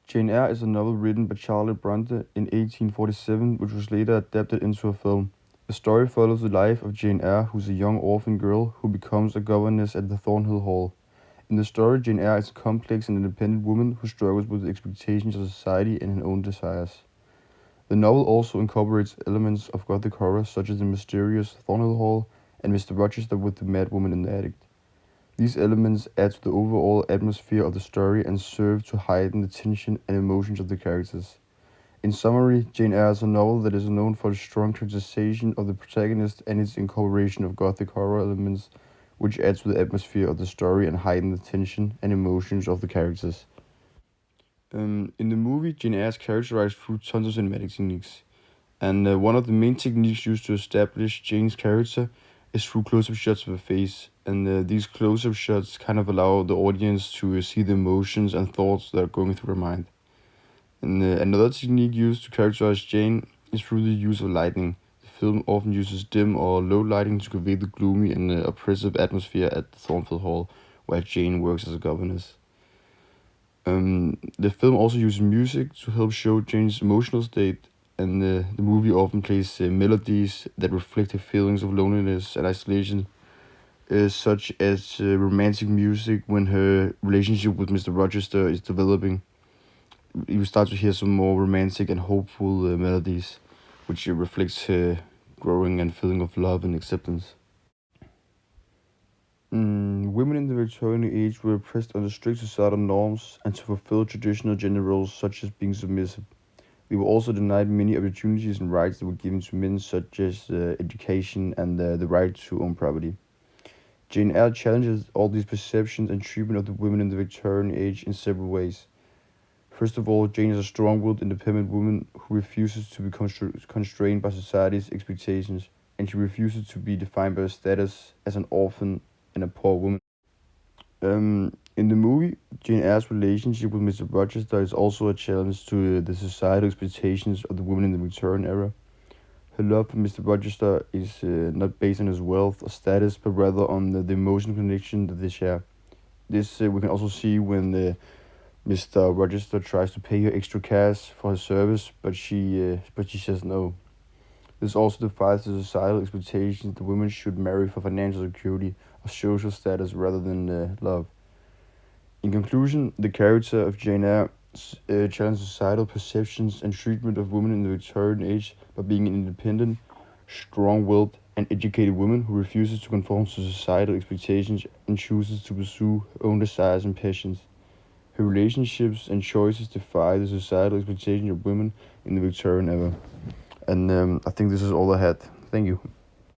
Jane Eyre is a novel written by Charlotte Bronte in 1847, which was later adapted into a film. The story follows the life of Jane Eyre, who is a young orphan girl who becomes a governess at the Thornhill Hall. In the story, Jane Eyre is a complex and independent woman who struggles with the expectations of society and her own desires. The novel also incorporates elements of Gothic horror, such as the mysterious Thornhill Hall and Mr. Rochester with the mad woman in the attic. These elements add to the overall atmosphere of the story and serve to heighten the tension and emotions of the characters. In summary, Jane Eyre is a novel that is known for its strong characterization of the protagonist and its incorporation of Gothic horror elements, which adds to the atmosphere of the story and heighten the tension and emotions of the characters. In the movie, Jane Eyre is characterized through tons of cinematic techniques, and one of the main techniques used to establish Jane's character is through close-up shots of her face, and these close-up shots kind of allow the audience to see the emotions and thoughts that are going through her mind. And another technique used to characterize Jane is through the use of lighting. The film often uses dim or low lighting to convey the gloomy and oppressive atmosphere at the Thornfield Hall, where Jane works as a governess. The film also uses music to help show Jane's emotional state, and the movie often plays melodies that reflect her feelings of loneliness and isolation, such as romantic music when her relationship with Mr. Rochester is developing. You start to hear some more romantic and hopeful melodies, which reflects her growing and feeling of love and acceptance. Women in the Victorian age were oppressed under strict societal norms and to fulfill traditional gender roles such as being submissive. They were also denied many opportunities and rights that were given to men, such as education and the right to own property. Jane Eyre challenges all these perceptions and treatment of the women in the Victorian age in several ways. First of all, Jane is a strong-willed, independent woman who refuses to be constrained by society's expectations, and she refuses to be defined by her status as an orphan and a poor woman. In the movie, Jane Eyre's relationship with Mr. Rochester is also a challenge to the societal expectations of the women in the Victorian era. Her love for Mr. Rochester is not based on his wealth or status, but rather on the emotional connection that they share. This we can also see when Mr. Rochester tries to pay her extra cash for her service, but she says no. This also defies the societal expectations that women should marry for financial security or social status rather than love. In conclusion, the character of Jane Eyre challenges societal perceptions and treatment of women in the Victorian age by being an independent, strong-willed, and educated woman who refuses to conform to societal expectations and chooses to pursue her own desires and passions. Her relationships and choices defy the societal expectations of women in the Victorian era. And I think this is all I had. Thank you.